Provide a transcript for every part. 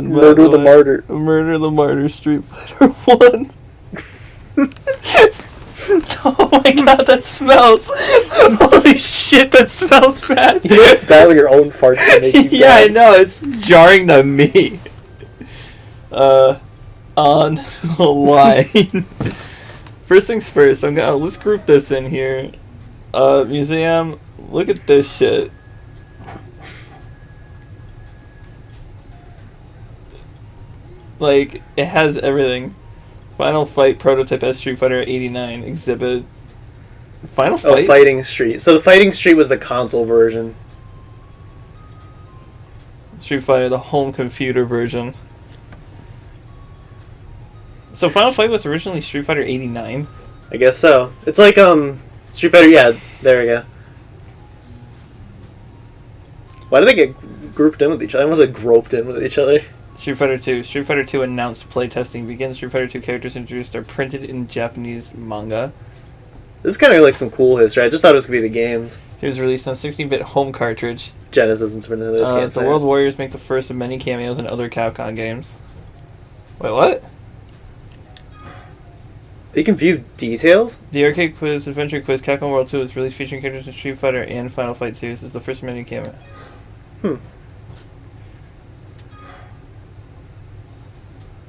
Murder the Martyr. Murder the Martyr Street Fighter 1. Oh my god, that smells. Holy shit, that smells bad. You know it's bad when your own farts can make you Yeah, I bad. know, it's jarring to me. On the line. First things first, let's group this in here. Museum, look at this shit. Like, it has everything. Final Fight prototype as Street Fighter 89 exhibit. Final Fight? Oh, Fighting Street. So the Fighting Street was the console version. Street Fighter, the home computer version. So Final Fight was originally Street Fighter 89? I guess so. It's like, Street Fighter, yeah, there we go. Why did they get grouped in with each other? I almost like groped in with each other. Street Fighter 2. Street Fighter 2 announced playtesting begins. Street Fighter 2 characters introduced are printed in Japanese manga. This is kind of like some cool history. I just thought it was going to be the games. It was released on a 16-bit home cartridge. Genesis and Super Nintendo. The World Warriors make the first of many cameos in other Capcom games. Wait, what? You can view details? The Arcade Quiz Adventure Quiz Capcom World 2 is released featuring characters in Street Fighter and Final Fight series. This is the first of many cameo.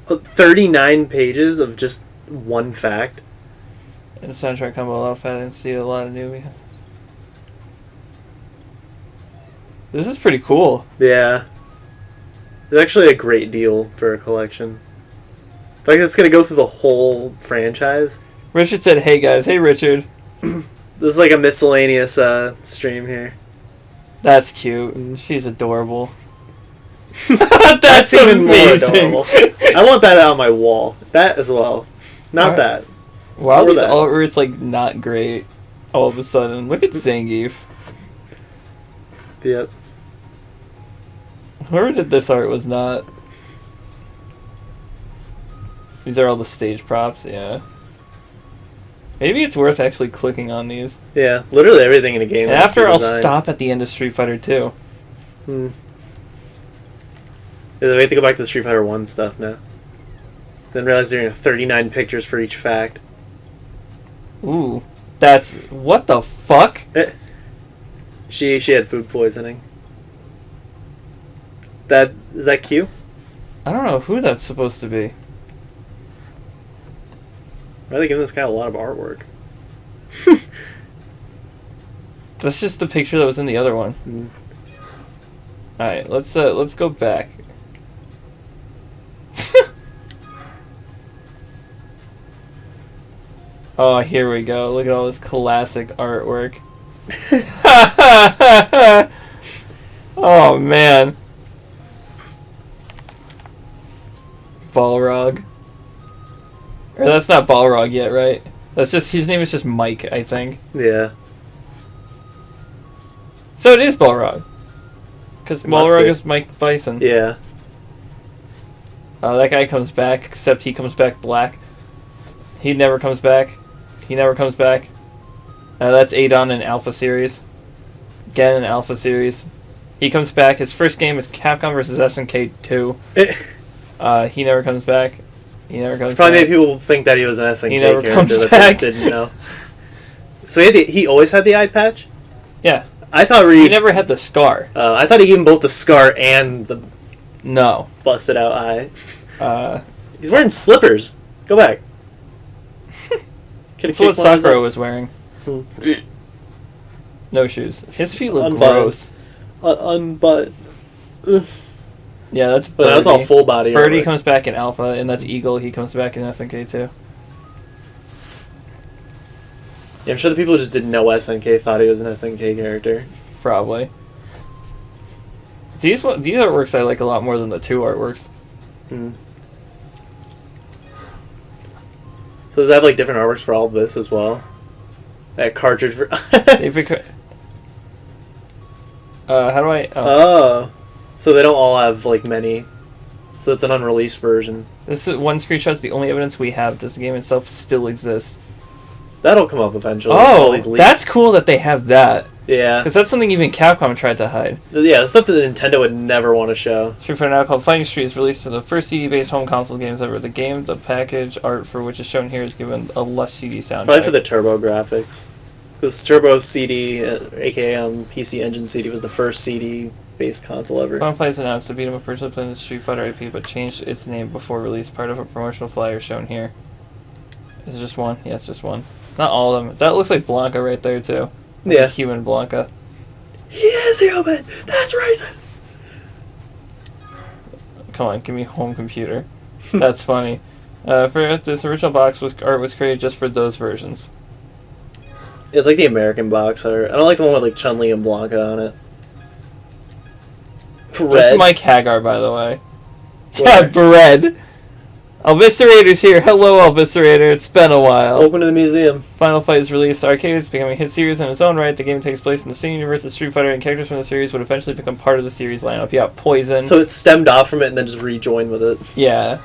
39 pages of just one fact. And the soundtrack combo allow Fat and see a lot of new. This is pretty cool. Yeah. It's actually a great deal for a collection. I think it's going to go through the whole franchise. Richard said, "Hey guys, hey Richard." This is like a miscellaneous stream here. That's cute. She's adorable. That's even more amazing. adorable. I want that on my wall. That as well. Not Alright. that. Wow, Or these that. artworks like not great. All of a sudden, look at Zangief. Yep. Whoever did this art was not. These are all the stage props. Yeah. Maybe it's worth actually clicking on these. Yeah, literally everything in a game. And has after, to be I'll designed. stop at the end of Street Fighter 2. Yeah, we have to go back to the Street Fighter 1 stuff now. Then realize there are 39 pictures for each fact. Ooh, that's what the fuck? She had food poisoning. That is that Q? I don't know who that's supposed to be. Why are they giving this guy a lot of artwork? That's just the picture that was in the other one. Mm. All right, let's go back. Oh, here we go. Look at all this classic artwork. Oh man. Balrog. Or that's not Balrog yet, right? That's just his name is just Mike, I think. Yeah. So it is Balrog. Because It must Balrog be. is Mike Bison. Yeah. That guy comes back, except he comes back black. He never comes back. He never comes back. That's Adon in Alpha Series. Again in Alpha Series. He comes back. His first game is Capcom vs. SNK 2. He never comes back. He never comes Probably back. made people think that he was an SNK He never comes character that they back. just didn't know. So he always had the eye patch? Yeah. I thought He never had the scar. I thought he gave him both the scar and the No. busted out eye. Uh, He's wearing slippers. Go back. that's what Sakura was wearing. Hmm. No shoes. His feet look Unbuttoned. gross. Unbut. Yeah, that's But that's all Birdie. full body. Birdie artwork. comes back in Alpha, and that's Eagle. He comes back in SNK 2. Yeah, I'm sure the people who just didn't know SNK thought he was an SNK character. Probably. These artworks I like a lot more than the 2 artworks. Hmm. So does that have like different artworks for all of this as well? That cartridge for. How do I? Oh, so they don't all have like many. So it's an unreleased version. This is one screenshot. Is the only evidence we have. Does the game itself still exist? That'll come up eventually. all Oh, these leaks. that's cool that they have that. Yeah. Because that's something even Capcom tried to hide. Yeah, that's stuff that Nintendo would never want to show. Street Fighter now called Fighting Street is released for the first CD-based home console games ever. The game, the package art for which is shown here, is given a lush CD soundtrack. Probably for the Turbo graphics. Because Turbo CD, aka PC Engine CD, was the first CD-based console ever. Final Fight is announced to beat 'em up originally playing the Street Fighter IP, but changed its name before release. Part of a promotional flyer shown here. Is it just one? Yeah, it's just one. Not all of them. That looks like Blanca right there too. Like Yeah. a human Blanca. Yes, Human! That's right! Come on, give me home computer. That's funny. For this original box art was created just for those versions. It's like the American box art. I don't like the one with like Chun-Li and Blanca on it. That's Bread. Mike Hagar, by the way. Where? Yeah, bread. Eviscerator's here. Hello, Eviscerator. It's been a while. Open to the museum. Final Fight is released. Arcade is becoming a hit series in its own right. The game takes place in the same universe as Street Fighter, and characters from the series would eventually become part of the series lineup. Yeah, Poison. So it stemmed off from it and then just rejoined with it. Yeah.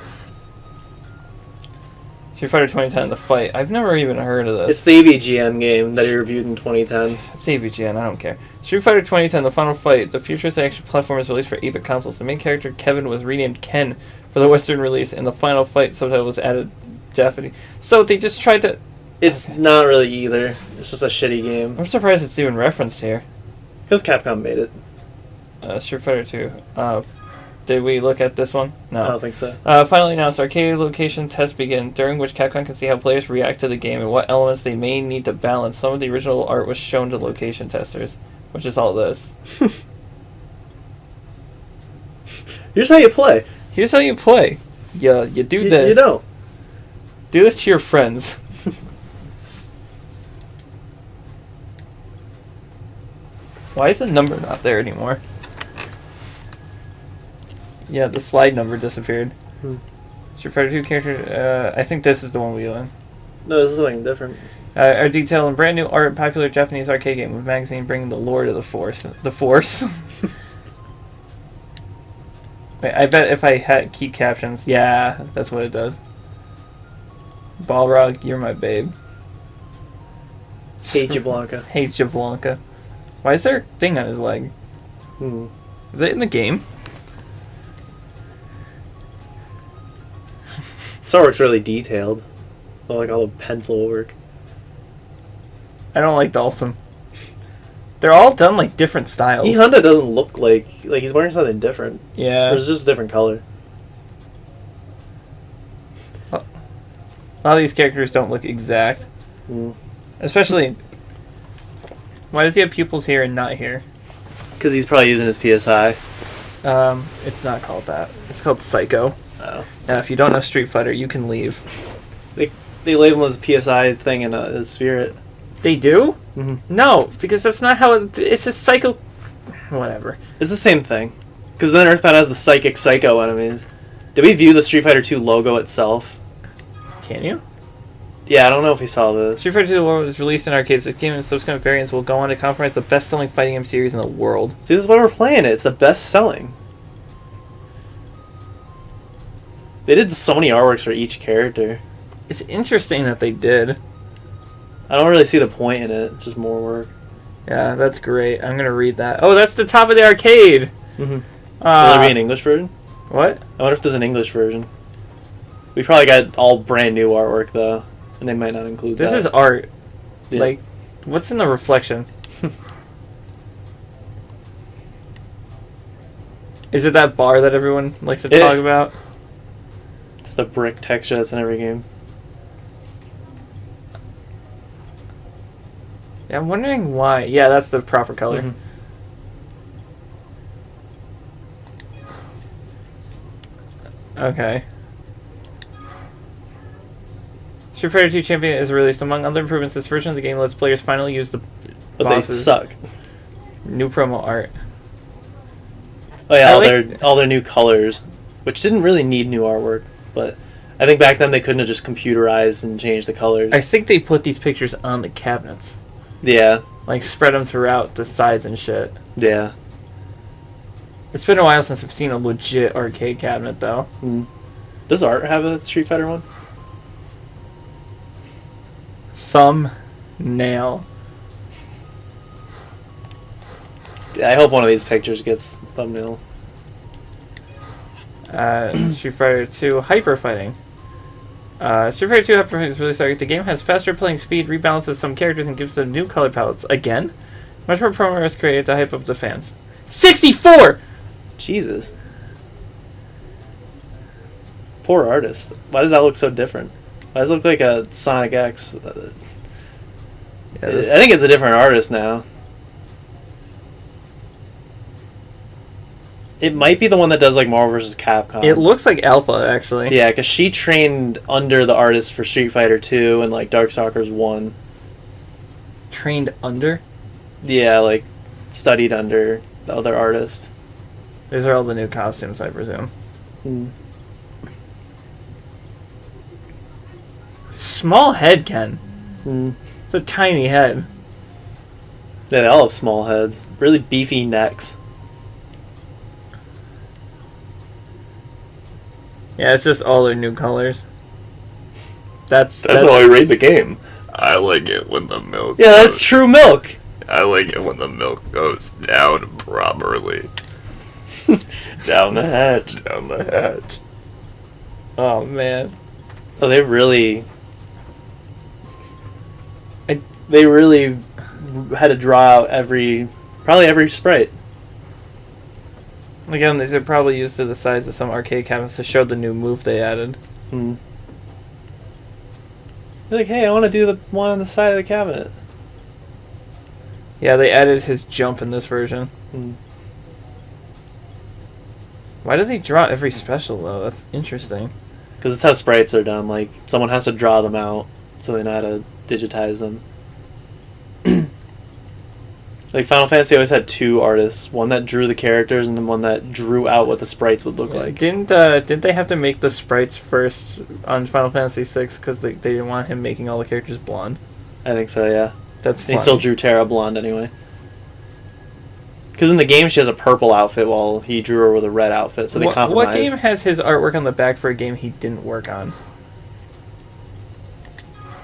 Street Fighter 2010, The Fight. I've never even heard of this. It's the AVGN game that he reviewed in 2010. It's AVGN, I don't care. Street Fighter 2010, The Final Fight. The futuristic action platform is released for 8-bit consoles. The main character, Kevin, was renamed Ken for the Western release, and the Final Fight subtitle was added Japanese. So they just tried to... It's not really either. It's just a shitty game. I'm surprised it's even referenced here. Because Capcom made it. Street Fighter 2. Did we look at this one? No. I don't think so. Finally announced arcade location tests begin, during which Capcom can see how players react to the game and what elements they may need to balance. Some of the original art was shown to location testers, which is all this. Here's how you play. Here's how you play. You do this. You know. Do this to your friends. Why is the number not there anymore? Yeah, the slide number disappeared. Street Fighter 2 character, I think this is the one we own. No, this is something different. Are detailed in brand new art, popular Japanese arcade game with magazine bringing the lore to the Force. The Force? Wait, I bet if I had keep captions, yeah, that's what it does. Balrog, you're my babe. Hate you, Blanca. Hate you, Blanca. Why is there a thing on his leg? Is it in the game? This artwork's really detailed. I like all the pencil work. I don't like Dawson. They're all done like different styles. E Honda doesn't look like he's wearing something different. Yeah. Or it's just a different color. A lot of these characters don't look exact. Especially... Why does he have pupils here and not here? Because he's probably using his PSI. It's not called that. It's called Psycho. Oh. Now, if you don't know Street Fighter, you can leave. They label his PSI thing in his spirit. They do? Mm-hmm. No, because that's not how it's a Psycho... Whatever. It's the same thing. Because then Earthbound has the Psychic Psycho enemies. Did we view the Street Fighter 2 logo itself? Can you? Yeah, I don't know if we saw this. Street Fighter 2 The World was released in arcades. This game and subsequent variants will go on to compromise the best-selling fighting game series in the world. See, this is why we're playing it. It's the best selling. They did so many artworks for each character. It's interesting that they did. I don't really see the point in it. It's just more work. Yeah, that's great. I'm gonna read that. Oh, that's the top of the arcade! Mm-hmm. Will there be an English version? What? I wonder if there's an English version. We probably got all brand new artwork, though. And they might not include This that. is art. Yeah. Like, what's in the reflection? Is it that bar that everyone likes to talk about? It's the brick texture that's in every game. Yeah, I'm wondering why. Yeah, that's the proper color. Mm-hmm. Okay. Street Fighter 2 Champion is released. Among other improvements, this version of the game lets players finally use the But bosses. they suck. New promo art. Oh yeah, I all their new colors, which didn't really need new artwork, but I think back then they couldn't have just computerized and changed the colors. I think they put these pictures on the cabinets. Yeah, Like, spread them throughout the sides and shit. yeah. It's been a while since I've seen a legit arcade cabinet, though. Does Art have a Street Fighter one? Some nail. I hope one of these pictures gets thumbnail. Street Fighter 2 Hyper Fighting. Street Fighter 2 Hyper Fighting is really sorry. The game has faster playing speed, rebalances some characters, and gives them new color palettes. Again? Much more promos created to hype up the fans. 64! Jesus. Poor artist. Why does that look so different? Why does it look like a Sonic X? Yeah, I think it's a different artist now. It might be the one that does like Marvel vs. Capcom. it looks like Alpha, actually. Yeah, because she trained under the artist for Street Fighter 2 and like Darkstalkers 1. Trained under? Yeah, like studied under the other artist. These are all the new costumes, I presume. Hmm. Small head, Ken. Hmm. It's a tiny head. Yeah, they all have small heads. Really beefy necks. Yeah, it's just all their new colors. That's how I rate the game. I like it when the milk. Yeah, that's goes- true milk. I like it when the milk goes down properly. Down the hatch. Down the hatch. Oh, man. Oh, they really had to draw out probably every sprite. Again, these are probably used to the size of some arcade cabinets to show the new move they added. Hmm. You're like, hey, I want to do the one on the side of the cabinet. Yeah, they added his jump in this version. Hmm. Why do they draw every special, though? That's interesting. Because it's how sprites are done. Like, someone has to draw them out so they know how to digitize them. Like, Final Fantasy always had two artists. One that drew the characters and then one that drew out what the sprites would look like. Didn't they have to make the sprites first on Final Fantasy VI because they didn't want him making all the characters blonde? I think so, yeah. That's And funny. he still drew Terra blonde anyway. Because in the game she has a purple outfit while he drew her with a red outfit, so they What compromise. game has his artwork on the back for a game he didn't work on?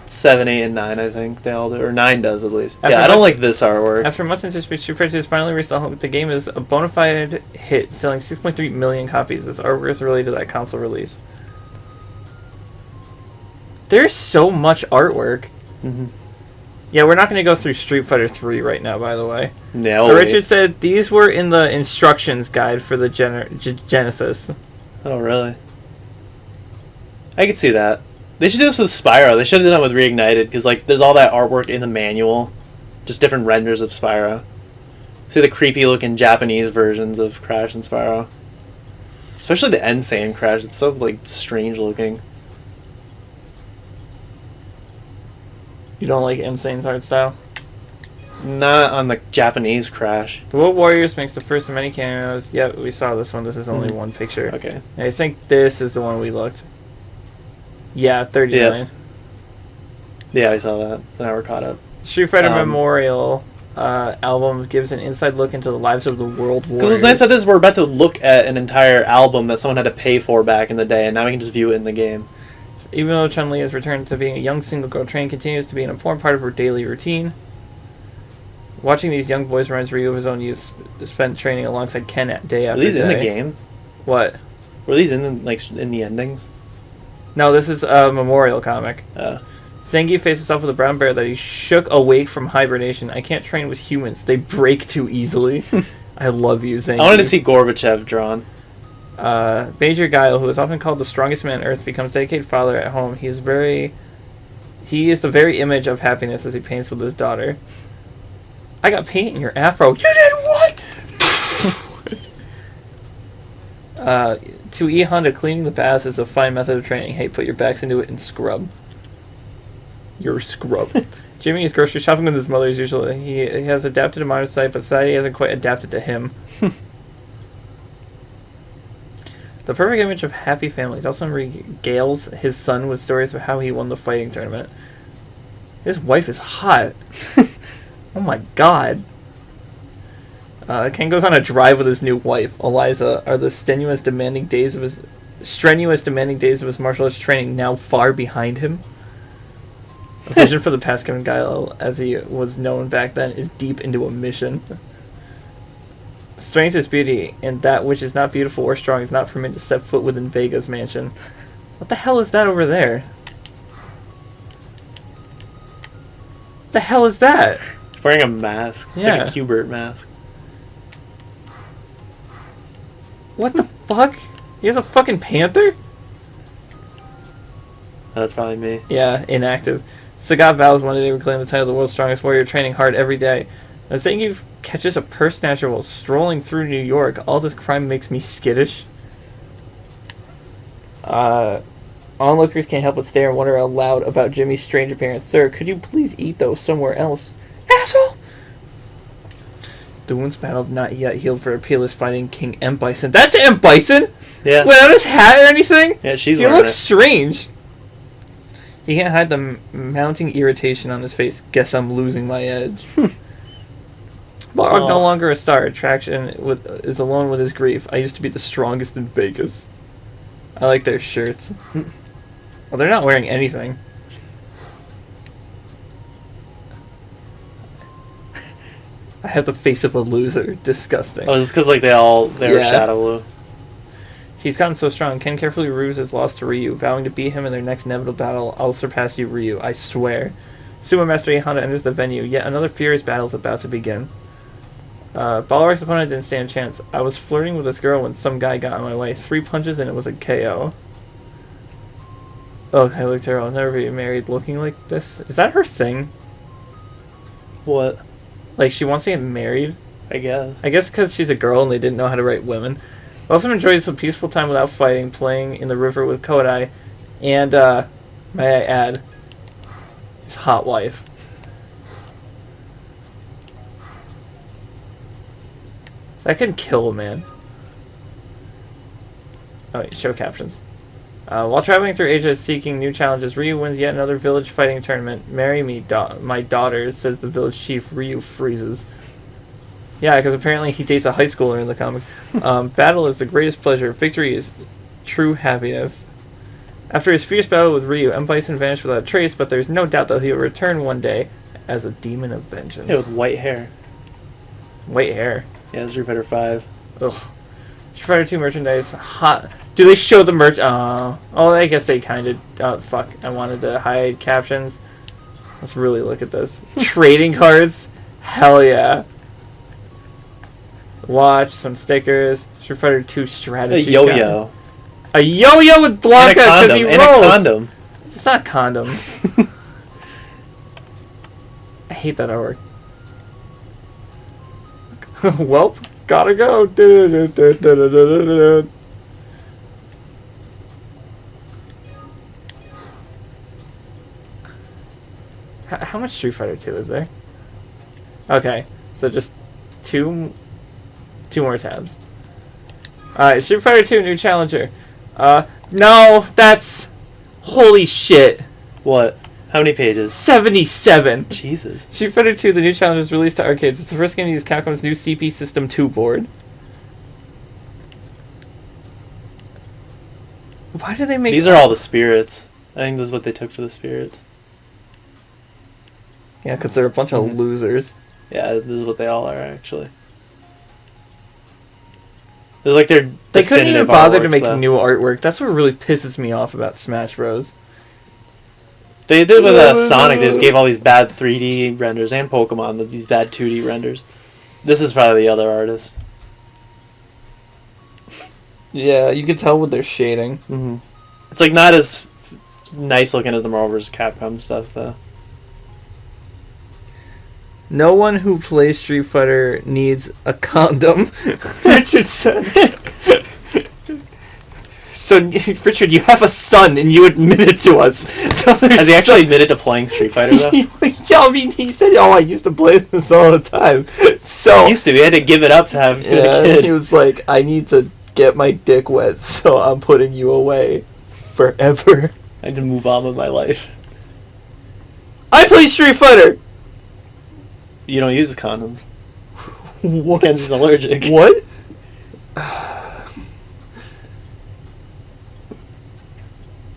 7, 8, and 9, I think they all do, or 9 does at least. After Yeah, I don't much- like this artwork. After much anticipation, Street Fighter 2 has finally reached the game is a bona fide hit, selling 6.3 million copies. This artwork is related to that console release. There's so much artwork. Hmm. Yeah, we're not going to go through Street Fighter 3 right now, by the way. Yeah, But Richard said these were in the instructions guide for the Genesis. Oh, really? I could see that. They should do this with Spyro. They should have done it with Reignited, because like there's all that artwork in the manual, just different renders of Spyro. See the creepy looking Japanese versions of Crash and Spyro, especially the Insane Crash. It's so like strange looking. You don't like Insane's art style? Not on the Japanese Crash. The World Warriors makes the first of many cameos. Yeah, we saw this one. This is only one picture. Okay. I think this is the one we looked. Yeah, 39. Yeah, I saw that. So now we're caught up. Street Fighter Um, Memorial album gives an inside look into the lives of the World Warriors. Because what's nice about this is we're about to look at an entire album that someone had to pay for back in the day, and now we can just view it in the game. Even though Chun-Li has returned to being a young single girl, training continues to be an important part of her daily routine. Watching these young boys reminds Ryu of his own youth spent training alongside Ken day Were after these day. in the game? What? Were these in the endings? No, this is a Memorial comic. Uh, Zangief faces off with a brown bear that he shook awake from hibernation. I can't train with humans. They break too easily. I love you, Zangief. I wanted to see Gorbachev drawn. Major Guile, who is often called the strongest man on Earth, becomes dedicated father at home. He is the very image of happiness as he paints with his daughter. I got paint in your afro. You did what? To E Honda, cleaning the baths is a fine method of training. Hey, put your backs into it and scrub. You're scrub. Jimmy is grocery shopping with his mother as usual. He has adapted to modern society, but society hasn't quite adapted to him. The perfect image of happy family. It also regales his son with stories of how he won the fighting tournament. His wife is hot. Oh my god. Ken goes on a drive with his new wife, Eliza. Are the strenuous, demanding days of his martial arts training now far behind him? A vision for the past Kevin Guile, as he was known back then, is deep into a mission. Strength is beauty, and that which is not beautiful or strong is not permitted to set foot within Vega's mansion. What the hell is that over there? The hell is that? He's wearing a mask. It's Yeah. like a Q*bert mask. What the fuck? He has a fucking panther? That's probably me. Yeah, inactive. Sagat vows one day to reclaim the title of the world's strongest warrior, training hard every day. And Zangief catches a purse snatcher while strolling through New York. All this crime makes me skittish. Onlookers can't help but stare and wonder aloud about Jimmy's strange appearance. Sir, could you please eat those somewhere else? Asshole! The wound's battle have not yet healed for Appeal fighting King M. Bison. That's M. Bison? Yeah. Without his hat or anything? Yeah, she's He wearing looks it. strange. He can't hide the mounting irritation on his face. Guess I'm losing my edge. Balrog, no longer a star attraction, is alone with his grief. I used to be the strongest in Vegas. I like their shirts. Well, they're not wearing anything. I have the face of a loser. Disgusting. Oh, is this because like they were Yeah. Shadow Blue? He's gotten so strong. Ken carefully rues his loss to Ryu, vowing to beat him in their next inevitable battle. I'll surpass you, Ryu. I swear. Sumo Master Honda enters the venue. Yet another furious battle is about to begin. Balrog's opponent didn't stand a chance. I was flirting with this girl when some guy got in my way. 3 punches and it was a KO. Oh, I look terrible. I'll never be married looking like this. Is that her thing? What? Like, she wants to get married? I guess. I guess because she's a girl and they didn't know how to write women. I also enjoyed some peaceful time without fighting, playing in the river with Kodai, and, may I add, his hot wife. That can kill a man. Oh wait, show captions. While traveling through Asia seeking new challenges, Ryu wins yet another village fighting tournament. Marry me, my daughter, says the village chief. Ryu freezes. Yeah, because apparently he dates a high schooler in the comic. Battle is the greatest pleasure. Victory is true happiness. After his fierce battle with Ryu, M. Bison vanished without a trace, but there's no doubt that he'll return one day as a demon of vengeance. Yeah, with white hair. White hair. Yeah, Street Fighter 5. Ugh. Street Fighter 2 merchandise. Hot. Do they show the merch? Oh, I guess they kind of... Oh, fuck. I wanted to hide captions. Let's really look at this. Trading cards? Hell yeah. Watch, some stickers. Street Fighter 2 A strategy. yo-yo. guide. A yo-yo with Blanca because he rolls. And a condom. It's not condom. I hate that artwork. Welp, gotta go. How much Street Fighter 2 is there? Okay, so just two more tabs. Alright, Street Fighter 2 new challenger. No, that's... Holy shit. What? How many pages? 77. Jesus. Street Fighter 2, the new challenge is released to arcades. It's the first game to use Capcom's new CP System 2 board. Why do they make... These are all the spirits. I think this is what they took for the spirits. Yeah, because they're a bunch of losers. Yeah, this is what they all are, actually. It's like their They couldn't even definitive bother to artworks, make though. new artwork. That's what really pisses me off about Smash Bros. They did with Sonic. They just gave all these bad 3D renders, and Pokemon these bad 2D renders. This is probably the other artist. Yeah, you can tell with their shading. Mm-hmm. It's like not as nice looking as the Marvel vs. Capcom stuff, though. No one who plays Street Fighter needs a condom, Richard said. So, Richard, you have a son, and you admitted to us. So Has he actually admitted to playing Street Fighter, though? Yeah, I mean, he said, "Oh, I used to play this all the time." So He used to. He had to give it up to have a kid. he was like, "I need to get my dick wet, so I'm putting you away forever." I had to move on with my life. I play Street Fighter. You don't use condoms. What? Ken's allergic. What?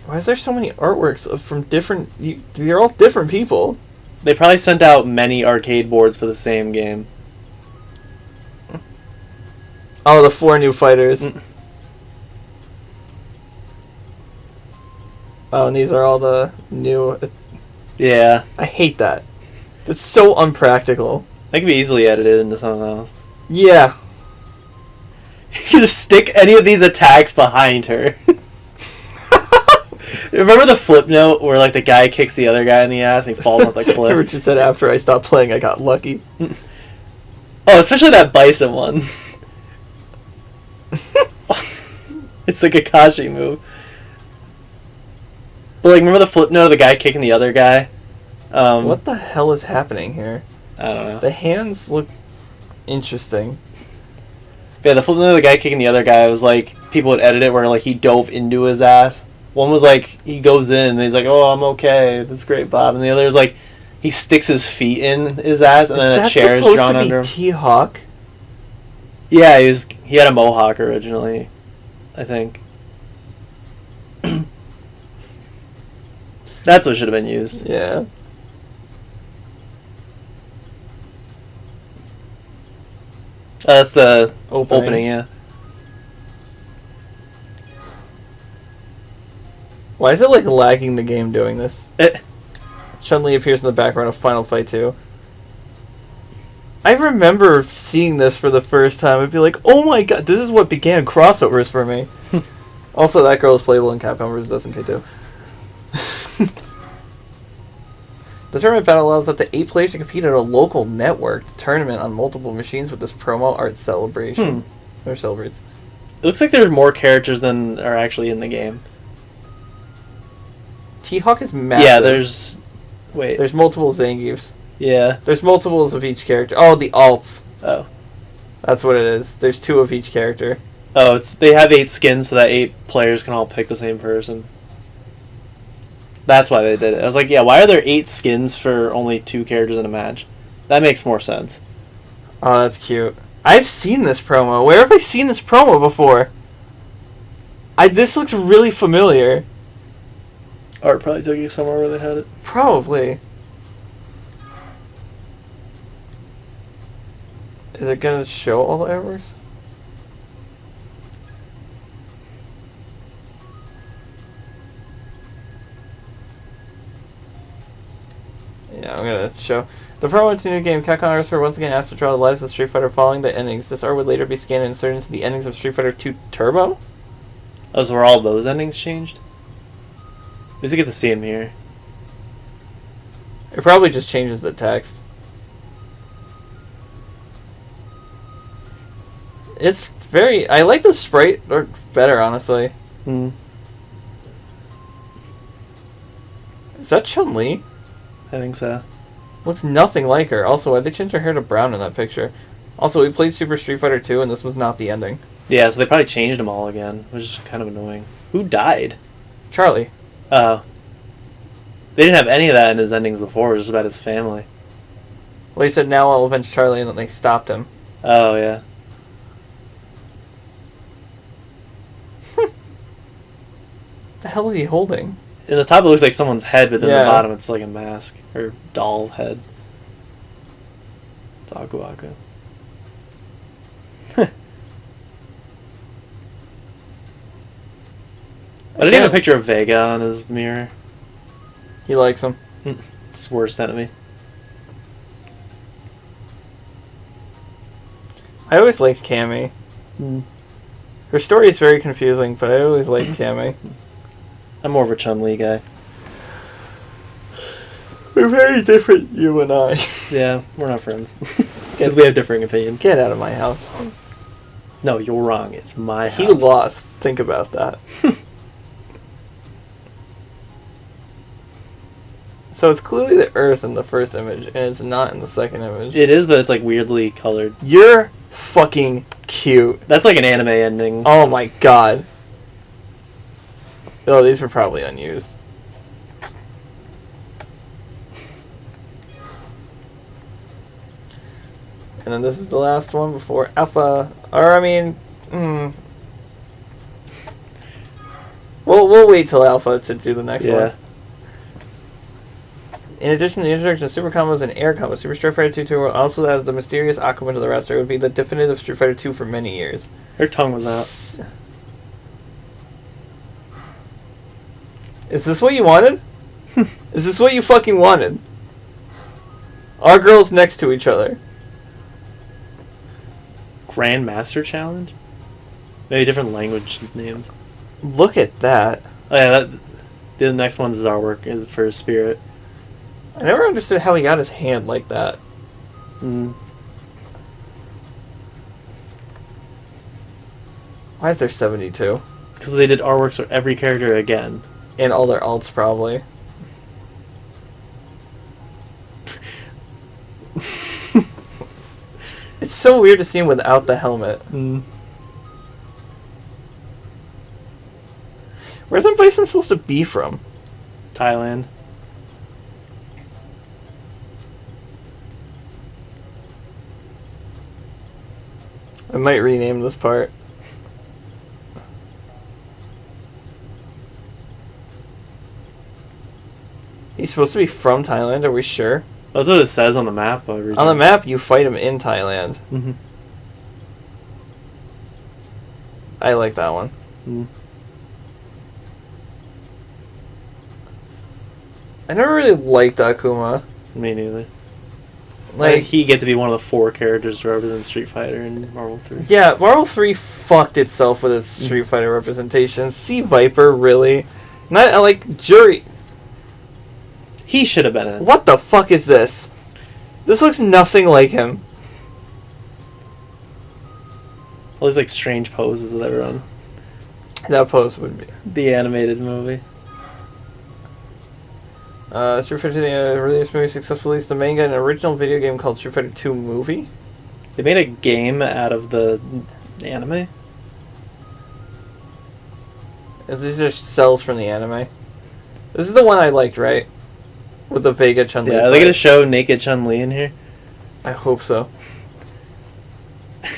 Why is there so many artworks from different... They're all different people. They probably sent out many arcade boards for the same game. Oh, the 4 new fighters. Oh, and these are all the new... Yeah. I hate that. It's so unpractical. That could be easily edited into something else. Yeah. You can just stick any of these attacks behind her. Remember the flip note where like the guy kicks the other guy in the ass and he falls off the cliff? Richard said after I stopped playing, I got lucky. Oh, especially that bison one. It's the Kakashi move. But like, remember the flip note of the guy kicking the other guy? What the hell is happening here? I don't know. The hands look interesting. Yeah, the flip note of the guy kicking the other guy was like, people would edit it where like he dove into his ass. One was like, he goes in and he's like, oh, I'm okay, that's great, Bob. And the other is like, he sticks his feet in his ass and then a chair is drawn under him. T-Hawk? Yeah, he had a mohawk originally, I think. That's what should have been used. Yeah. That's the Opening, yeah. Why is it like lagging the game doing this? Chun-Li appears in the background of Final Fight 2. I remember seeing this for the first time. I'd be like, oh my god, this is what began crossovers for me. Also, that girl is playable in Capcom vs. SNK 2. The tournament battle allows up to 8 players to compete at a local networked tournament on multiple machines with this promo art celebration. Or celebrates. It looks like there's more characters than are actually in the game. T-Hawk is massive. Yeah, there's... Wait. There's multiple Zangiefs. Yeah. There's multiples of each character. Oh, the alts. Oh. That's what it is. There's 2 of each character. Oh, they have 8 skins so that 8 players can all pick the same person. That's why they did it. I was like, yeah, why are there 8 skins for only 2 characters in a match? That makes more sense. Oh, that's cute. I've seen this promo. Where have I seen this promo before? This looks really familiar. Art probably took you somewhere where they had it. Probably. Is it gonna show all the errors? Yeah, I'm gonna show. The promo to new game, Capcom artists were once again asked to draw the lives of Street Fighter following the endings. This art would later be scanned and inserted into the endings of Street Fighter 2 Turbo? Oh, so were all those endings changed? At least I get to see him here. It probably just changes the text. It's very... I like the sprite better, honestly. Hmm. Is that Chun-Li? I think so. Looks nothing like her. Also, why'd they change her hair to brown in that picture? Also, we played Super Street Fighter 2, and this was not the ending. Yeah, so they probably changed them all again, which is kind of annoying. Who died? Charlie. Oh. They didn't have any of that in his endings before. It was just about his family. Well, he said, now I'll avenge Charlie, and then they stopped him. Oh, yeah. The hell is he holding? In the top it looks like someone's head, but then Yeah. the bottom it's like a mask. Or doll head. It's Aku Aku. I didn't have a picture of Vega on his mirror. He likes him. It's worst enemy. I always liked Cammy. Her story is very confusing, but I always liked Cammy. I'm more of a Chun-Li guy. We're very different, you and I. Yeah, we're not friends. Because we have differing opinions. Get out of my house. No, you're wrong. It's my house. He lost. Think about that. So it's clearly the Earth in the first image, and it's not in the second image. It is, but it's like weirdly colored. You're fucking cute. That's like an anime ending. Oh my god. Oh, these were probably unused. And then this is the last one before Alpha. Or, I mean... We'll wait till Alpha to do the next one. In addition to the introduction of super combos and air combos, Super Street Fighter 2 will also add the mysterious Aquaman to the roster. It would be the definitive Street Fighter 2 for many years. Her tongue was out. Is this what you wanted? Is this what you fucking wanted? Our girls next to each other. Grandmaster Challenge? Maybe different language names. Look at that. Oh yeah, the next one's his artwork for Spirit. I never understood how he got his hand like that. Mm. Why is there 72? Because they did artworks for every character again. And all their alts, probably. It's so weird to see him without the helmet. Mm. Where's that Bison supposed to be from? Thailand. I might rename this part. He's supposed to be from Thailand, are we sure? That's what it says on the map. On the map, you fight him in Thailand. Mm-hmm. I like that one. Mm. I never really liked Akuma. Me neither. Like, he get to be one of the 4 characters to represent Street Fighter in Marvel 3. yeah, Marvel 3 fucked itself with its Street Fighter representation. See Viper, really? Not like Jury. He should have been in. What the fuck is this? This looks nothing like him. All these like strange poses with everyone. That pose would be. The animated movie. Street Fighter 2 released movie successfully released the manga and an original video game called Street Fighter 2 Movie. They made a game out of the anime. These are cells from the anime. This is the one I liked, right? With the Vega Chun-Li. Yeah, are they gonna show naked Chun-Li in here? I hope so.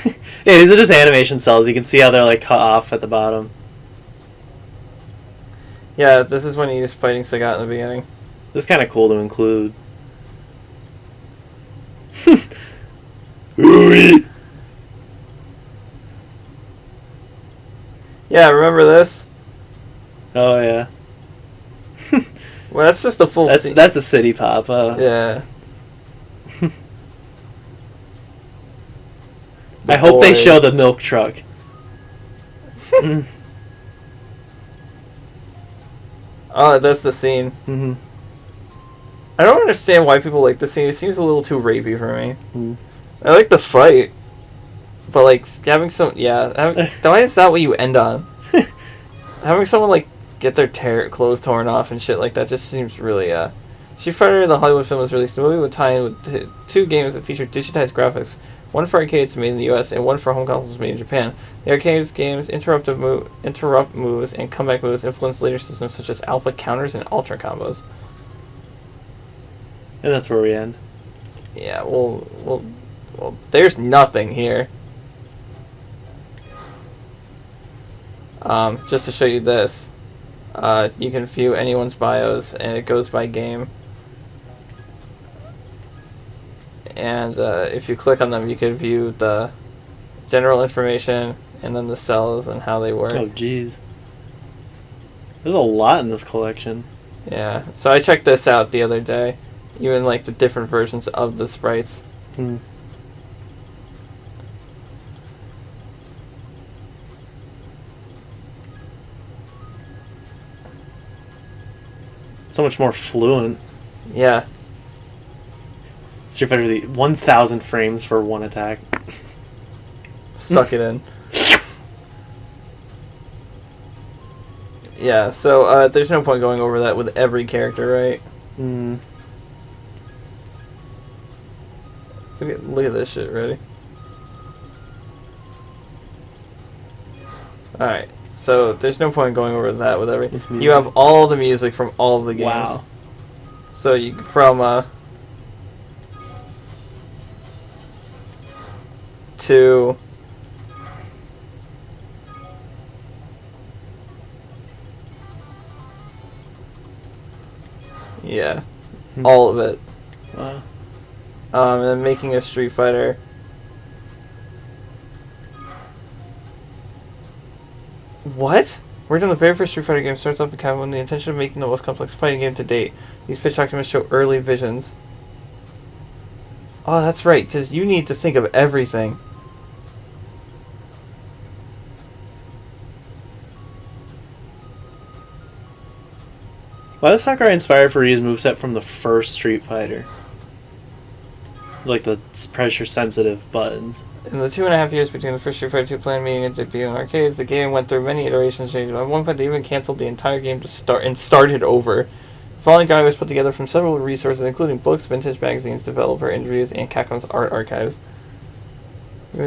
Yeah, these are just animation cells. You can see how they're like cut off at the bottom. Yeah, this is when he's fighting Sagat in the beginning. This is kind of cool to include. Yeah, remember this? Oh yeah. Well, that's just the full scene. That's a city pop. Yeah. I hope they show the milk truck. Oh, that's the scene. Mm-hmm. I don't understand why people like the scene. It seems a little too rapey for me. Mm. I like the fight, but like having some, why is that what you end on? Having someone like get their clothes torn off and shit like that just seems really. Street Fighter, the Hollywood film, was released. The movie would tie in with 2 games that feature digitized graphics. One for arcades made in the U.S. and one for home consoles made in Japan. The arcade games interrupt moves and comeback moves influence later systems such as alpha counters and ultra combos. And that's where we end. Yeah, well, there's nothing here. Just to show you this, you can view anyone's bios, and it goes by game. And if you click on them, you can view the general information and then the cells and how they work. Oh, jeez. There's a lot in this collection. Yeah, so I checked this out the other day. Even like the different versions of the sprites. Hmm. So much more fluent. Yeah. Street Fighter the 1,000 frames for one attack. Suck it in. Yeah, so there's no point going over that with every character, right? Hmm. Look at this shit, ready? Alright, so there's no point going over that with every... It's You music. have all the music from all of the games. Wow. So you from to yeah. All of it. Wow. And then making a Street Fighter. What? Worked on the very first Street Fighter game starts off in Capcom with the intention of making the most complex fighting game to date. These pitch documents show early visions. Oh, that's right, because you need to think of everything. Why was Sakurai inspired for Ryu's moveset from the first Street Fighter? Like the pressure-sensitive buttons. In the 2.5 years between the first Street Fighter 2 planned meeting and debut in arcades, the game went through many iterations, changing. At one point, they even canceled the entire game to started over. The following guide was put together from several resources, including books, vintage magazines, developer interviews, and Capcom's art archives.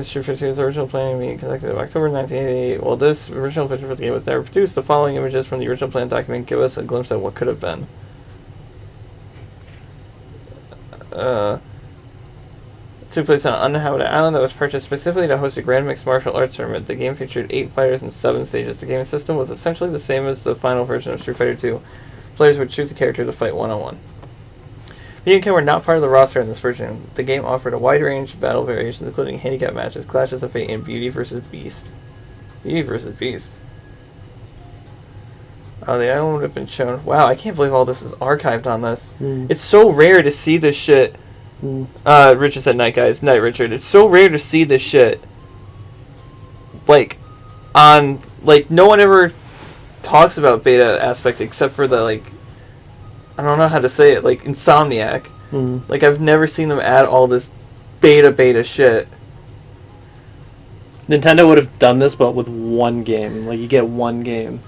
Street Fighter 2's original planning meeting conducted in October 1988. While this original picture for the game was never produced, the following images from the original plan document give us a glimpse at what could have been. Took place on an uninhabited island that was purchased specifically to host a Grand Mixed Martial Arts tournament. The game featured 8 fighters and 7 stages. The game system was essentially the same as the final version of Street Fighter 2. Players would choose a character to fight one-on-one. Mii and Ken were not part of the roster in this version. The game offered a wide range of battle variations, including handicap matches, clashes of fate, and Beauty vs. Beast. Beauty vs. Beast. The island would have been shown. Wow, I can't believe all this is archived on this. It's so rare to see this shit. Richard said night, guys. Night, Richard. It's so rare to see this shit. Like, on, like, no one ever talks about beta aspect except for the, like, I don't know how to say it, like, Insomniac. Like, I've never seen them add all this beta shit. Nintendo would have done this, but with one game. Like, you get one game.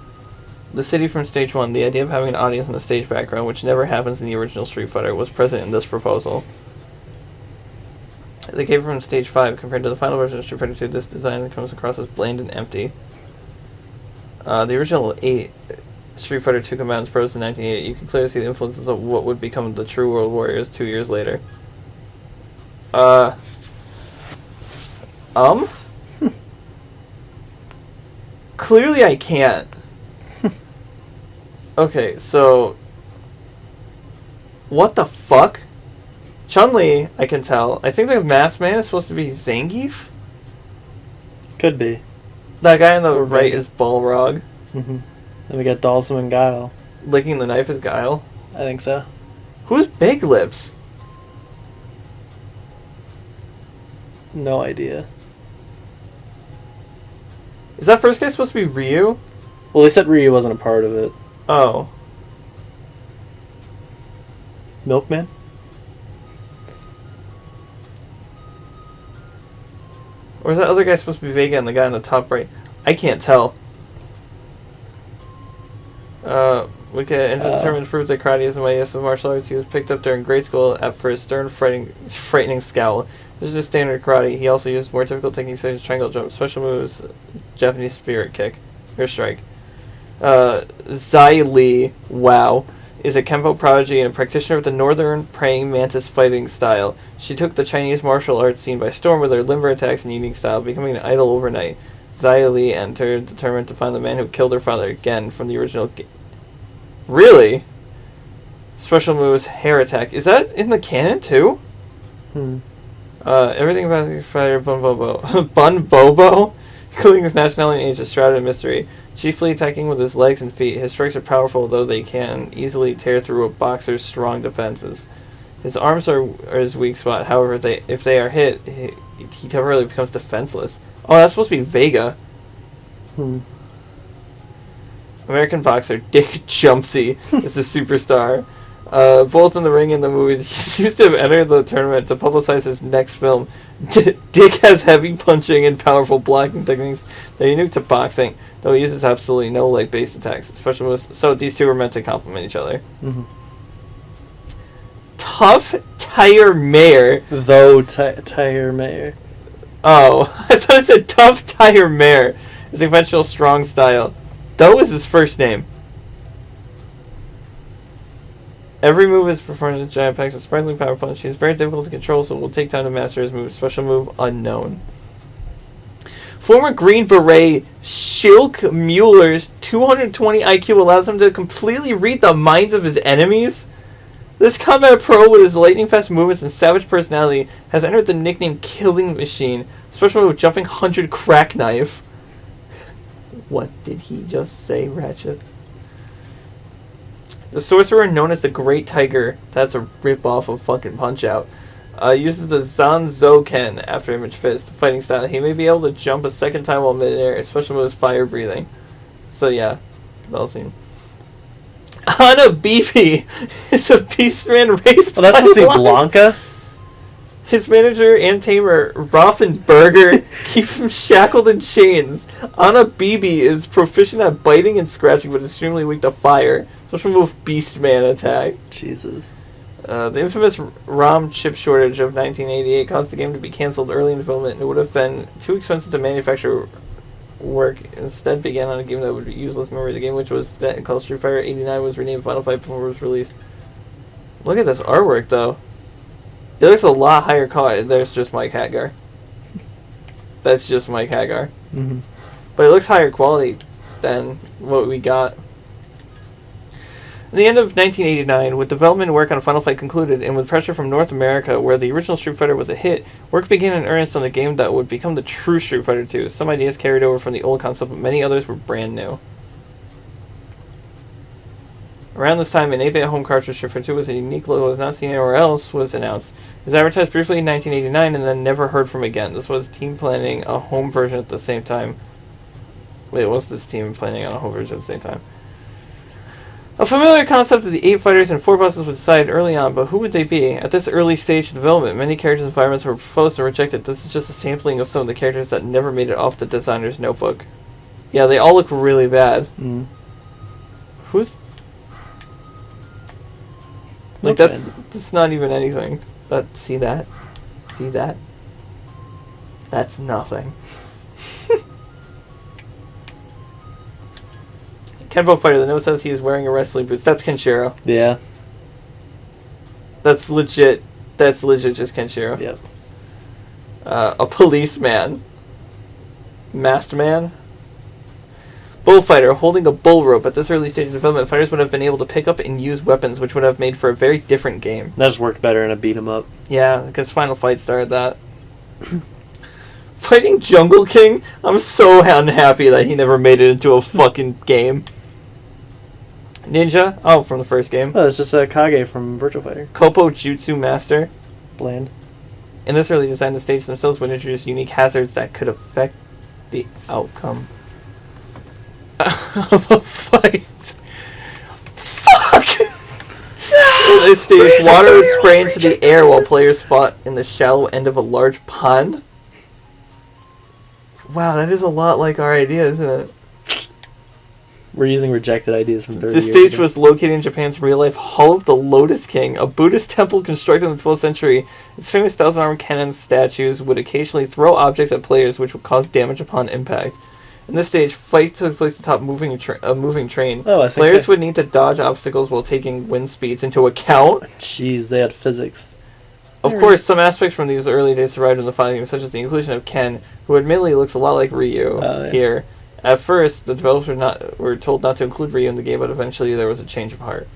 The city from Stage 1, the idea of having an audience in the stage background, which never happens in the original Street Fighter, was present in this proposal. The game from Stage 5, compared to the final version of Street Fighter 2, this design comes across as bland and empty. The original 8 Street Fighter 2 combatants pros in 1988, you can clearly see the influences of what would become the true World Warriors 2 years later. Clearly I can't. Okay, so... What the fuck? Chun-Li, I can tell. I think the masked man is supposed to be Zangief? Could be. That guy on the right is Balrog. Then we got Dhalsim and Guile. Licking the knife is Guile. I think so. Who's Big Lips? No idea. Is that first guy supposed to be Ryu? Well, they said Ryu wasn't a part of it. Oh. Milkman? Or is that other guy supposed to be Vega and the guy on the top right? I can't tell. We can determine to prove that karate is the mightiest of martial arts. He was picked up during grade school for his stern, frightening scowl. This is just standard karate. He also used more difficult techniques such as triangle jump, special moves, Japanese spirit kick, air strike. Zai Li, wow, is a Kempo prodigy and a practitioner of the Northern Praying Mantis fighting style. She took the Chinese martial arts scene by storm with her limber attacks and unique style, becoming an idol overnight. Zai Li entered determined to find the man who killed her father again from the original game. Really? Special moves, hair attack. Is that in the canon too? Everything about the fighter Bun Bobo. Bun Bobo? Including his nationality and age is shrouded in mystery. Chiefly attacking with his legs and feet, his strikes are powerful, though they can easily tear through a boxer's strong defenses. His arms are his weak spot, however, if they are hit, he temporarily becomes defenseless. Oh, that's supposed to be Vega. American boxer Dick Jumpsy is the superstar. Both in the ring in the movies, he seems to have entered the tournament to publicize his next film. Dick has heavy punching and powerful blocking techniques that are unique to boxing, though he uses absolutely no leg-based attacks. Special moves. So these two are meant to complement each other. Tough Tire Mayor. Tire Mayor. Oh, I thought it said Tough Tire Mayor. His conventional strong style. Doe is his first name. Every move is performed in giant packs of sparkling power punch. He's very difficult to control, so it will take time to master his move. Special move unknown. Former Green Beret Shilk Mueller's 220 IQ allows him to completely read the minds of his enemies. This combat pro, with his lightning-fast movements and savage personality, has earned the nickname Killing Machine, special move Jumping 100 Crack Knife. What did he just say, Ratchet? The sorcerer, known as the Great Tiger, that's a rip-off of fucking Punch-Out, uses the Zanzoken after Image Fist fighting style. He may be able to jump a second time while midair, especially with fire breathing. So yeah, that'll seem. Ana Bibi is a Beastman raised Well, that's by supposed to be lions. Blanca. His manager and tamer, Rothenberger, keeps him shackled in chains. Ana Bibi is proficient at biting and scratching, but extremely weak to fire. Special move Beastman attack. Jesus. The infamous ROM chip shortage of 1988 caused the game to be cancelled early in development. It would have been too expensive to manufacture work. Instead began on a game that would be useless memory. The game, which was then called Street Fighter 89, was renamed Final Fight before it was released. Look at this artwork, though. It looks a lot higher quality. There's just Mike Hagar. That's just Mike Hagar. Mm-hmm. But it looks higher quality than what we got. At the end of 1989, with development work on Final Fight concluded, and with pressure from North America, where the original Street Fighter was a hit, work began in earnest on the game that would become the true Street Fighter 2. Some ideas carried over from the old concept, but many others were brand new. Around this time, an 8-bit home cartridge Street Fighter 2 was a unique logo was not seen anywhere else was announced. It was advertised briefly in 1989 and then never heard from again. This was team planning a home version at the same time. Wait, was this team planning on a home version at the same time? A familiar concept of the 8 fighters and 4 bosses was decided early on, but who would they be? At this early stage of development, many characters and environments were proposed and rejected. This is just a sampling of some of the characters that never made it off the designer's notebook. Yeah, they all look really bad. Mm. Who's... Like, Okay. that's not even anything. See that? See that? That's nothing. Kenpo Fighter, the note says he is wearing a wrestling boots. That's Kenshiro. Yeah. That's legit just Kenshiro. Yep. A policeman. Masked man. Bullfighter, holding a bull rope. At this early stage of development, fighters would have been able to pick up and use weapons, which would have made for a very different game. That just worked better in a beat 'em up. Yeah, because Final Fight started that. Fighting Jungle King? I'm so unhappy that he never made it into a fucking game. Ninja? Oh, from the first game. Oh, it's just a Kage from Virtua Fighter. Kopo Jutsu Master. Bland. In this early design, the stage themselves would introduce unique hazards that could affect the outcome of a fight. Fuck! In this stage, water would spray into the air while players fought in the shallow end of a large pond. Wow, that is a lot like our idea, isn't it? We're using rejected ideas from 30 This years stage ago. was located in Japan's real-life Hall of the Lotus King, a Buddhist temple constructed in the 12th century. Its famous thousand-armed cannon statues would occasionally throw objects at players, which would cause damage upon impact. In this stage, fight took place atop a moving train. Oh, I see. Players would need to dodge obstacles while taking wind speeds into account. Jeez, they had physics. Of course, some aspects from these early days survived in the final game, such as the inclusion of Ken, who admittedly looks a lot like Ryu Yeah. here. At first, the developers were told not to include Ryu in the game, but eventually there was a change of heart.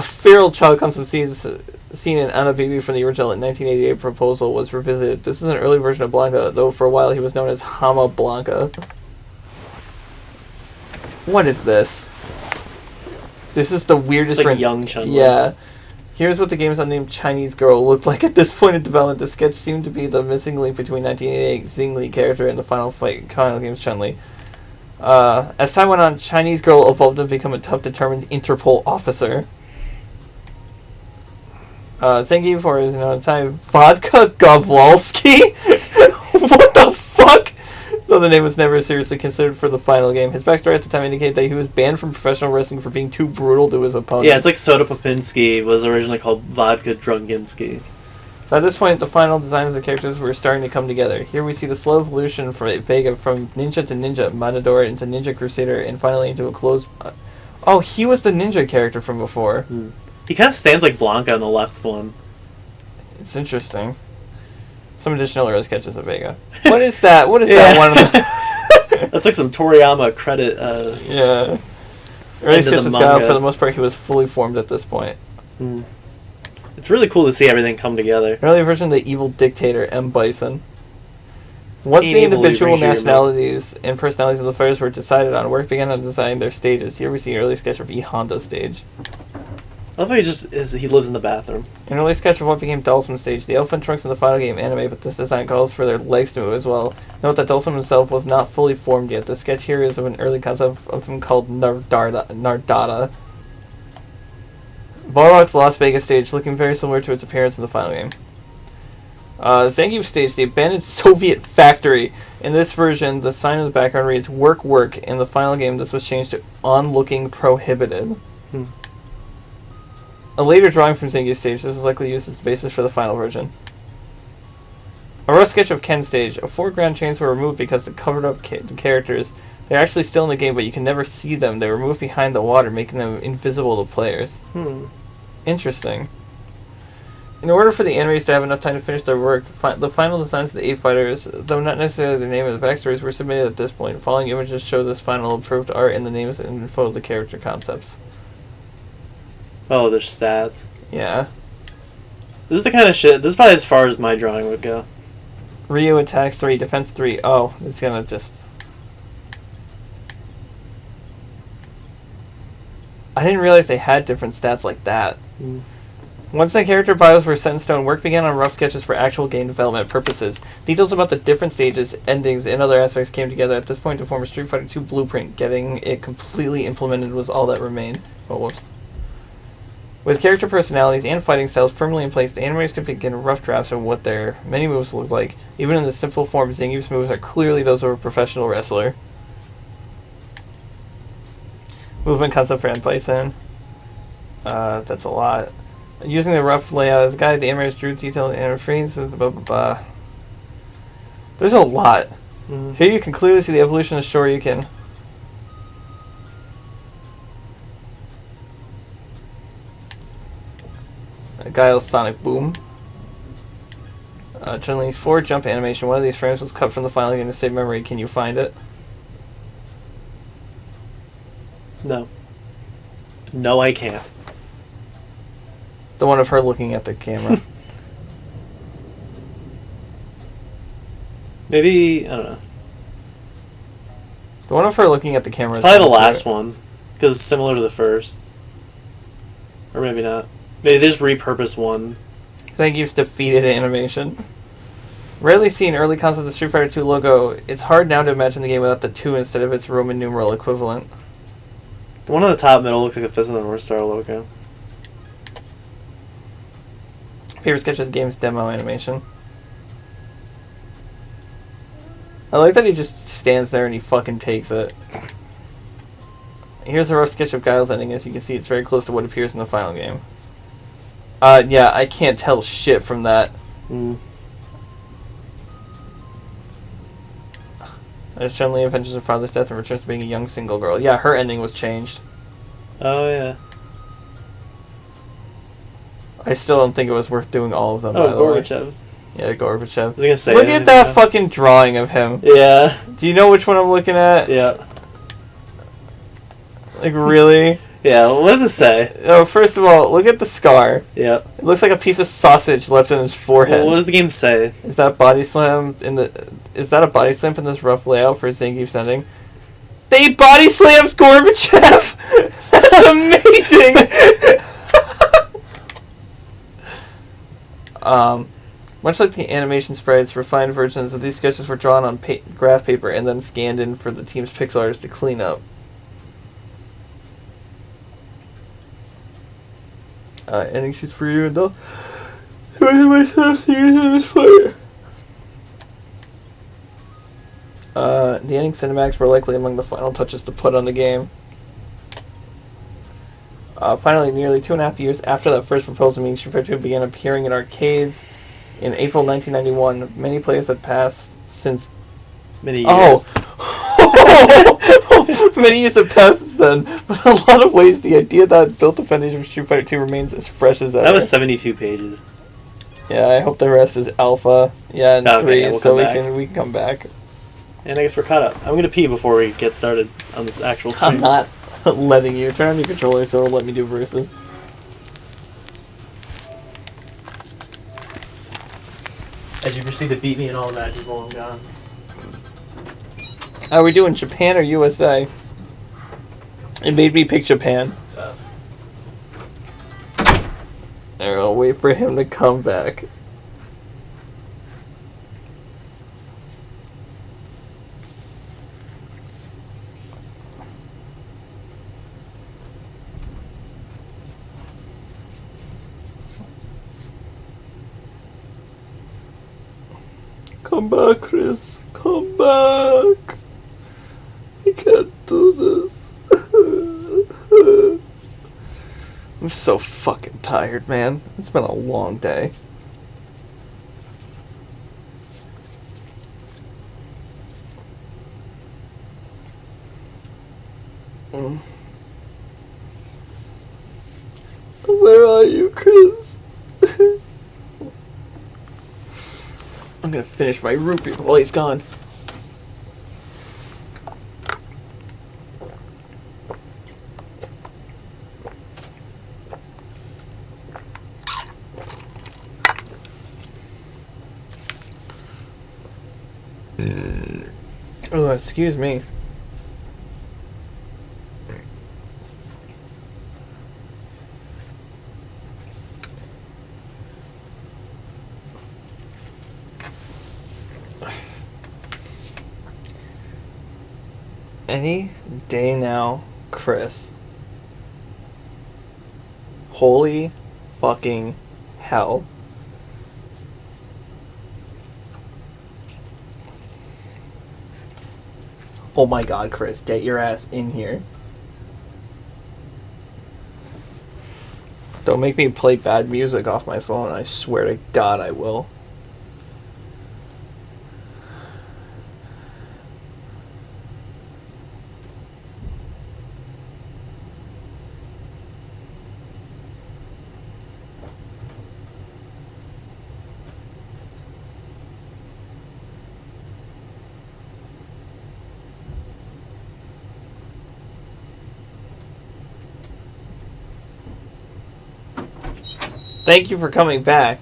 Feral child concept seen in Ana Bibi from the original 1988 proposal was revisited. This is an early version of Blanca, though for a while he was known as Hama Blanca. What is this? This is the weirdest... It's like young Chun-Li. Yeah. Here's what the game's unnamed Chinese girl looked like at this point in development. The sketch seemed to be the missing link between 1988 Xingli character and the final game's Chun-Li. As time went on, Chinese girl evolved to become a tough, determined Interpol officer. Thank you for his time. Vodka Gavlalski? What the fuck? Though the name was never seriously considered for the final game. His backstory at the time indicated that he was banned from professional wrestling for being too brutal to his opponents. Yeah, it's like Soda Popinski was originally called Vodka Drunginski. At this point, the final designs of the characters were starting to come together. Here we see the slow evolution for Vega from ninja to ninja, Matador into ninja crusader, and finally into a closed... oh, he was the ninja character from before. He kind of stands like Blanca on the left one. It's interesting. Some additional early sketches of Vega. What is that? What is that one of the... That's like some Toriyama credit. Yeah. Early End of the sketches got out manga. for the most part, he was fully formed at this point. It's really cool to see everything come together. An early version of the evil dictator, M. Bison. Once the Evil individual brings you your nationalities and personalities of the fighters were decided on, work began on designing their stages. Here we see an early sketch of E. Honda's stage. I love how he lives in the bathroom. An early sketch of what became Dhalsim's stage. The elephant trunks in the final game anime, but this design calls for their legs to move as well. Note that Dhalsim himself was not fully formed yet. The sketch here is of an early concept of him called Nardata. Varrock's Las Vegas stage, looking very similar to its appearance in the final game. Zangief's stage, the abandoned Soviet factory. In this version, the sign in the background reads "Work, Work." In the final game, this was changed to "On-Looking Prohibited." A later drawing from Zangief's stage, this was likely used as the basis for the final version. A rough sketch of Ken's stage. A foreground chains were removed because they covered up the characters. They're actually still in the game, but you can never see them. They were moved behind the water, making them invisible to players. Interesting. In order for the animators to have enough time to finish their work, the final designs of the 8 fighters, though not necessarily the name of the backstories, were submitted at this point. Following images show this final approved art and the names and info of the character concepts. Oh, their stats. Yeah. This is the kind of shit. This is probably as far as my drawing would go. Ryu attacks 3, defense 3. Oh, it's gonna just... I didn't realize they had different stats like that. Once the character bios were set in stone, work began on rough sketches for actual game development purposes. Details about the different stages, endings, and other aspects came together at this point to form a Street Fighter II blueprint. Getting it completely implemented was all that remained. Oh, whoops. With character personalities and fighting styles firmly in place, the animators could begin rough drafts of what their many moves look like. Even in the simple form, Zangief's moves are clearly those of a professional wrestler. Movement concept for M. Bison. That's a lot. Using the rough layout as a guide, the animators drew detailed animated frames. Blah, blah, blah. There's a lot. Here you can clearly see the evolution of Shoryuken. Guile's Sonic Boom. Chun-Li's forward jump animation. One of these frames was cut from the final game to save memory. Can you find it? No. No, I can't. The one of her looking at the camera. Maybe, I don't know. The one of her looking at the camera. It's probably the last one, because it's similar to the first. Or maybe not. Maybe they just repurposed one. Zangief's defeated animation. Rarely seen early concept of the Street Fighter II logo. It's hard now to imagine the game without the 2 instead of its Roman numeral equivalent. The one on the top middle looks like a Fist of the North Star logo. Favorite sketch of the game's demo animation. I like that he just stands there and he fucking takes it. Here's a rough sketch of Guile's ending. As you can see, it's very close to what appears in the final game. Yeah, I can't tell shit from that. As Chun-Li avenges her father's death and returns to being a young single girl. Yeah, her ending was changed. Oh, yeah. I still don't think it was worth doing all of them. Oh, Gorbachev. Yeah, Gorbachev. I was gonna say. Look at that fucking drawing of him. Yeah. Do you know which one I'm looking at? Yeah. Like, really? Yeah, what does it say? Oh, first of all, look at the scar. Yep. It looks like a piece of sausage left on his forehead. Well, what does the game say? Is that body slam in the? Is that a body slam in this rough layout for Zangief's ending? They body slams Gorbachev. That's amazing. Much like the animation sprites, refined versions of these sketches were drawn on graph paper and then scanned in for the team's pixel artists to clean up. Ending shoots for you and I'll myself singing in this fire. The ending cinematics were likely among the final touches to put on the game. Finally, nearly 2.5 years after that first proposal, meeting Street Fighter II began appearing in arcades in April 1991. Many players had passed since... Many years. Oh! Many years have passed since then, but in a lot of ways, the idea that built the foundation of Street Fighter II remains as fresh as ever. That was 72 pages. Yeah, I hope the rest is alpha. Yeah, and 3, we'll so we can come back. And I guess we're caught up. I'm gonna pee before we get started on this actual stream. I'm not letting you. Turn on your controller so it'll let me do verses. just need to beat me in all the matches while I'm gone. Are we doing Japan or USA? It made me pick Japan. There, I'll wait for him to come back. Come back, Chris. Come back. I can't do this. I'm so fucking tired, man. It's been a long day. Where are you, Chris? I'm gonna finish my root beer while he's gone. Oh, excuse me. Any day now, Chris. Holy fucking hell. Oh my god, Chris, get your ass in here. Don't make me play bad music off my phone. I swear to God I will. Thank you for coming back.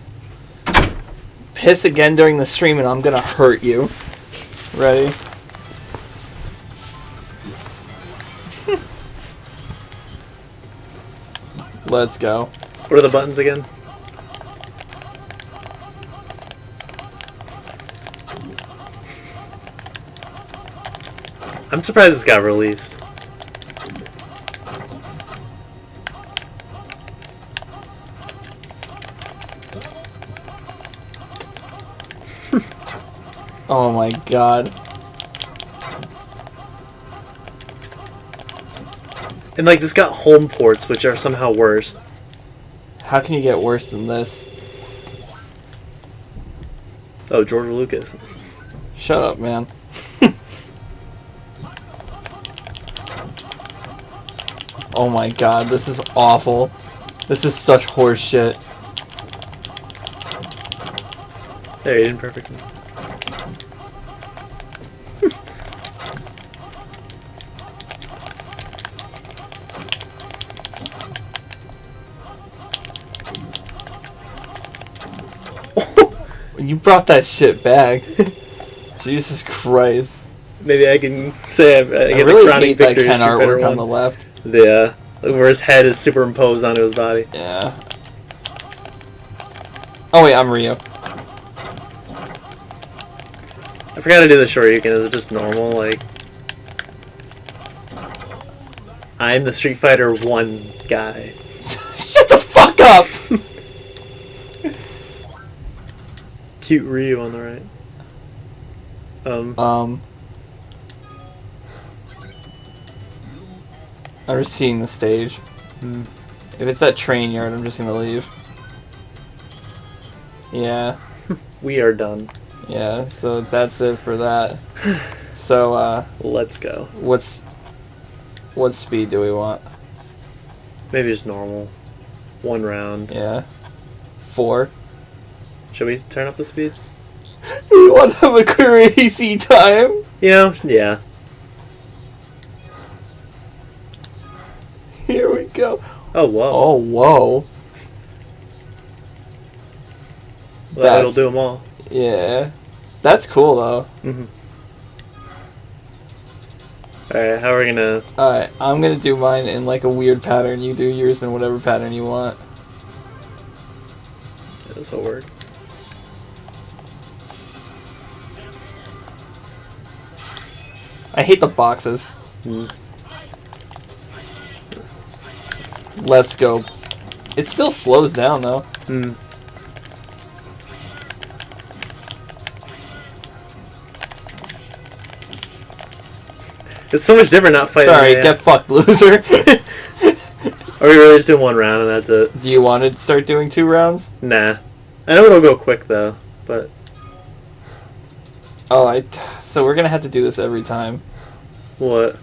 Piss again during the stream and I'm gonna hurt you. Ready? Let's go. What are the buttons again? I'm surprised this got released. Oh my god. And like this got home ports, which are somehow worse. How can you get worse than this? Oh, George Lucas. Shut up, man. Oh my god, this is awful. This is such horse shit. There, you did perfectly. You brought that shit back. Jesus Christ. Maybe I can say I get really the crowning hate that victory. Ken Street Fighter artwork on 1. the left. Yeah, where his head is superimposed onto his body. Yeah. Oh wait, I'm Ryu. I forgot to do the Shoryuken. Is it just normal? Like, I'm the Street Fighter 1 guy. Shut the fuck up! Cute Ryu on the right. I'm just seeing the stage. If it's that train yard, I'm just gonna leave. Yeah. We are done. Yeah, so that's it for that. So, Let's go. what speed do we want? Maybe just normal. 1 round. Yeah. 4. Should we turn up the speed? You want to have a crazy time? You know, yeah. Here we go. Oh, whoa. Oh, whoa. Well, it'll do them all. Yeah. That's cool, though. Mm-hmm. Alright, how are we gonna... Alright, I'm gonna do mine in like a weird pattern. You do yours in whatever pattern you want. Yeah, this will work. I hate the boxes. Mm. Let's go. It still slows down, though. Mm. It's so much different not fighting. Sorry, get fucked, loser. Are we really just doing one round and that's it? Do you want to start doing 2 rounds? Nah. I know it'll go quick though, but... Oh, so we're gonna have to do this every time. What?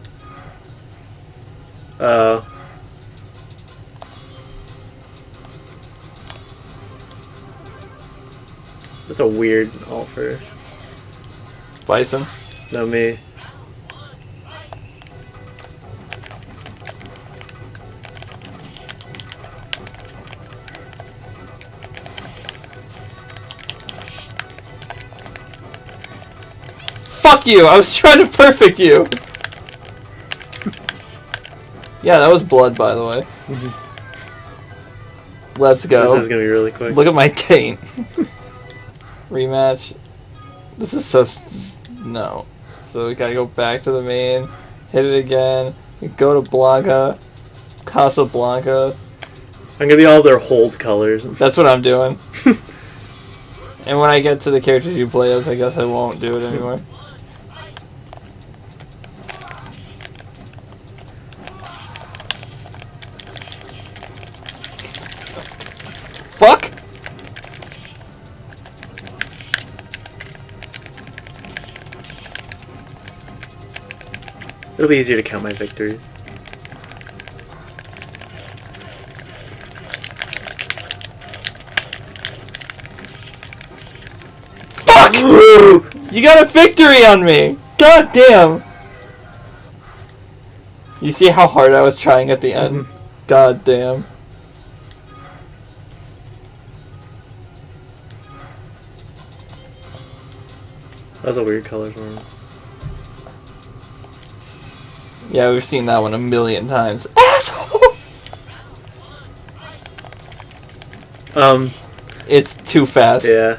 That's a weird alt for... Bison? No, me. Fuck you! I was trying to perfect you! Yeah, that was blood, by the way. Let's go. This is gonna be really quick. Look at my taint. Rematch. This is so... No. So we gotta go back to the main, hit it again, go to Blanca, Casablanca. I'm gonna be all their hold colors. That's what I'm doing. And when I get to the characters you play as, I guess I won't do it anymore. Fuck! It'll be easier to count my victories. Fuck! You got a victory on me! God damn! You see how hard I was trying at the end? God damn. That's a weird color for him. Yeah, we've seen that one a million times. Asshole! It's too fast. Yeah.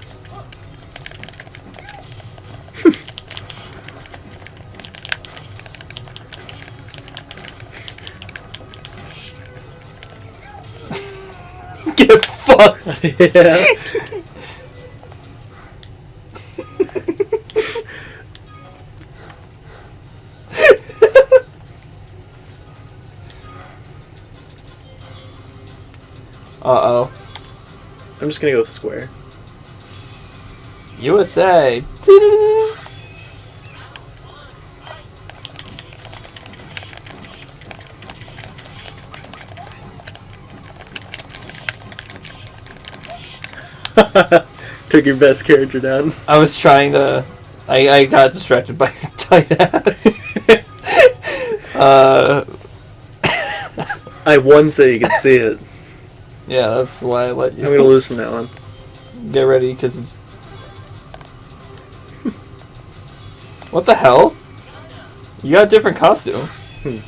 Get fucked! Yeah. Uh-oh. I'm just gonna go square. USA! Took your best character down. I was trying to... I got distracted by your tight ass. I won so you could see it. Yeah, that's why I let you... I'm gonna lose from that one. Get ready, because it's... What the hell? You got a different costume. This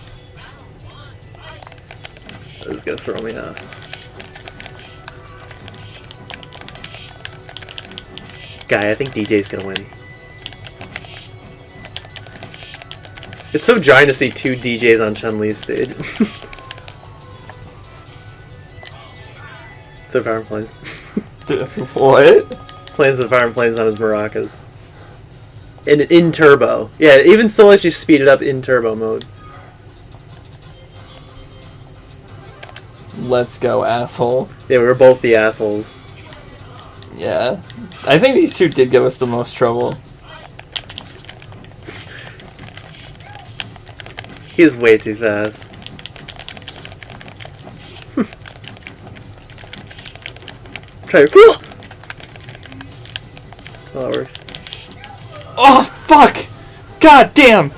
is gonna throw me off. Guy, I think DJ's gonna win. It's so jarring to see 2 DJs on Chun-Li's stage. The Fire and Flames. What? Plays the Fire and Flames on his maracas. In turbo. Yeah, even still lets you speed it up in turbo mode. Let's go, asshole. Yeah, we were both the assholes. Yeah. I think these 2 did give us the most trouble. He's way too fast. Try. Oh, that works. Oh, fuck! God damn!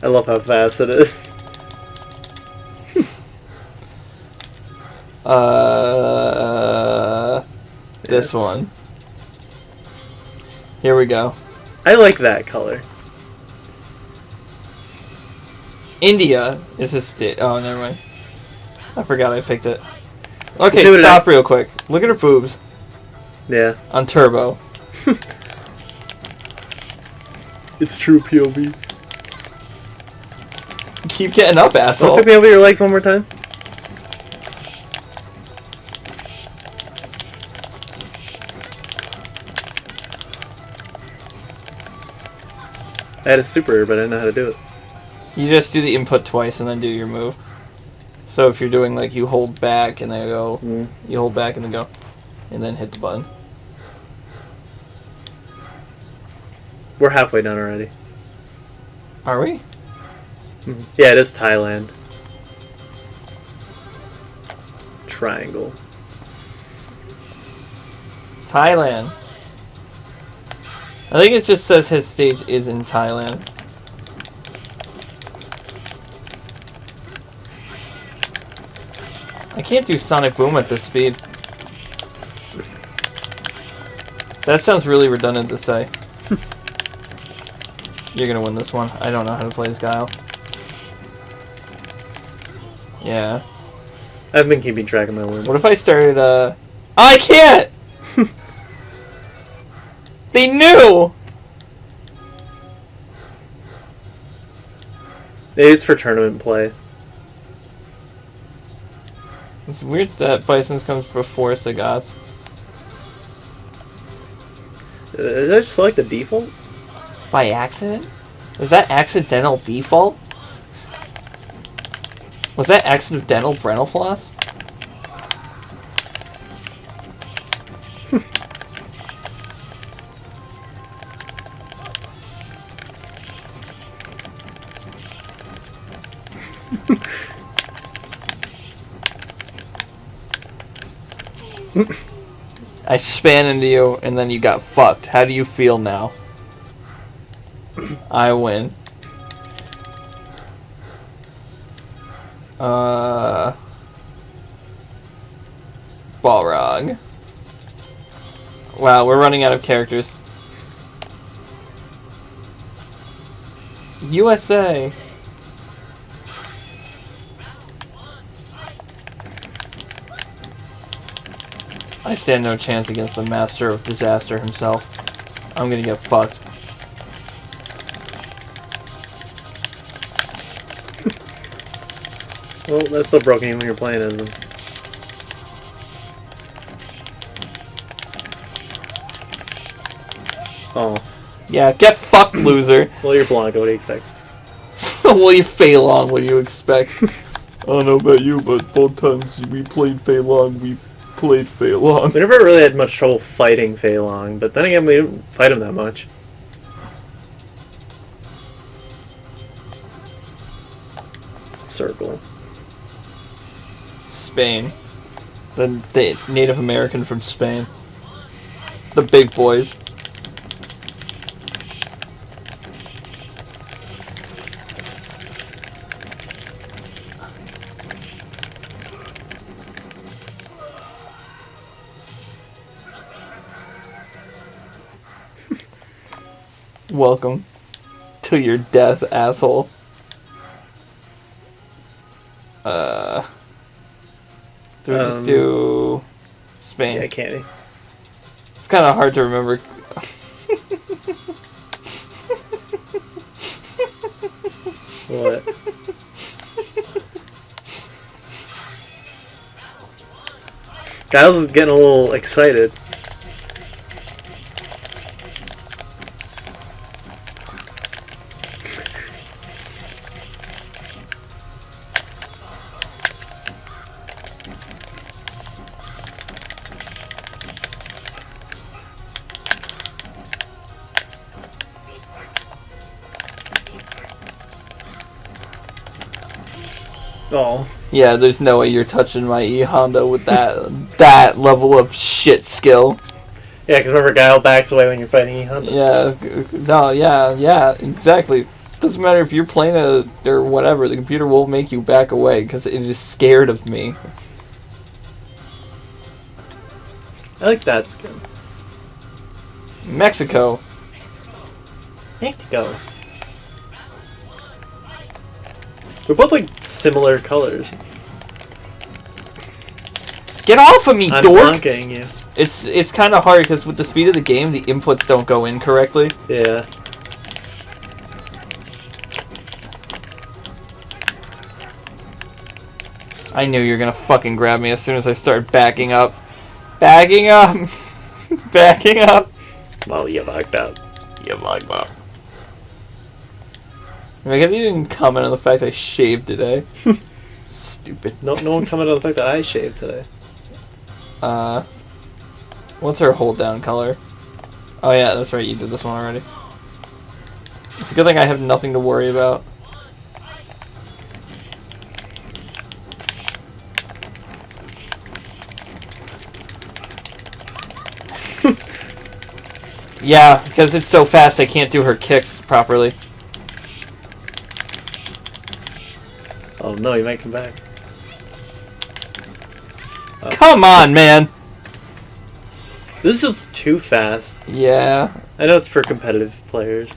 I love how fast it is. This one. Here we go. I like that color. India is a state. Oh, never mind. I forgot I picked it. Okay, See what stop real quick. Look at her boobs Yeah. on turbo. It's true POV. Keep getting up, asshole. Pick me over your legs one more time. I had a super, but I didn't know how to do it. You just do the input twice and then do your move. So if you're doing like you hold back and then go, you hold back and then go, and then hit the button. We're halfway done already. Are we? Yeah, it is Thailand. Triangle. Thailand. I think it just says his stage is in Thailand. I can't do Sonic Boom at this speed. That sounds really redundant to say. You're gonna win this one. I don't know how to play this Guile. Yeah. I've been keeping track of my wins. What if I started, I can't! They knew! Maybe it's for tournament play. It's weird that Bison's comes before Sagat's. Did I just select the default? By accident? Was that accidental default? Was that accidental Brental Floss? I span into you and then you got fucked. How do you feel now? I win. Balrog. Wow, we're running out of characters. USA. I stand no chance against the master of disaster himself. I'm gonna get fucked. Well, that's still broken when you're playing as him. Oh. Yeah, get fucked, loser. Well, you're Blanca, what do you expect? Well, you Fei Long, what do you expect? I don't know about you, but both times we played Fei Long, we played Fei Long. We never really had much trouble fighting Fei Long, but then again, we didn't fight him that much. Circle. Spain. The Native American from Spain. The big boys. Welcome to your death, asshole. Do we just do Spain? Yeah, candy. It's kind of hard to remember. What? Giles is getting a little excited. Oh. Yeah, there's no way you're touching my E-Honda with that level of shit skill. Yeah, because remember, Guile backs away when you're fighting E-Honda. Yeah, no, yeah, exactly. Doesn't matter if you're playing or whatever, the computer will make you back away because it is scared of me. I like that skin. Mexico. Mexico. We're both like similar colors. Get off of me, I'm dork! bonking you. It's kind of hard because with the speed of the game, the inputs don't go in correctly. Yeah. I knew you were gonna fucking grab me as soon as I started backing up. Backing up! Backing up! Well, you backed up. You like that? I guess you didn't comment on the fact I shaved today. Stupid. No one commented on the fact that I shaved today. What's her hold down color? Oh yeah, that's right, you did this one already. It's a good thing I have nothing to worry about. Yeah, because it's so fast I can't do her kicks properly. Oh no, you might come back. Come on, man! This is too fast. Yeah, I know it's for competitive players.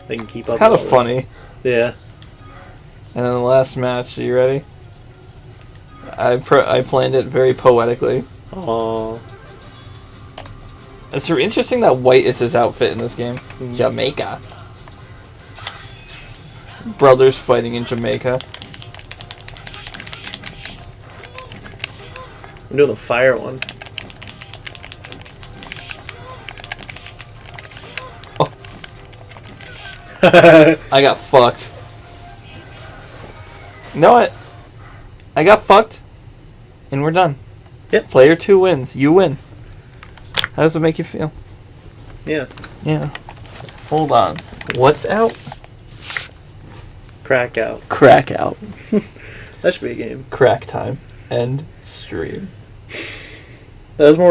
They can keep it's up. kind of with all funny. this. Yeah. And then the last match, are you ready? I planned it very poetically. Oh. It's so interesting that white is his outfit in this game. Jamaica. Brothers fighting in Jamaica. I'm doing the fire one. Oh. I got fucked. You know what? I got fucked, and we're done. Yep. Player 2 wins. You win. How does it make you feel? Yeah. Yeah. Hold on. What's out? Crack out. Crack out. That should be a game. Crack time. End stream. That was more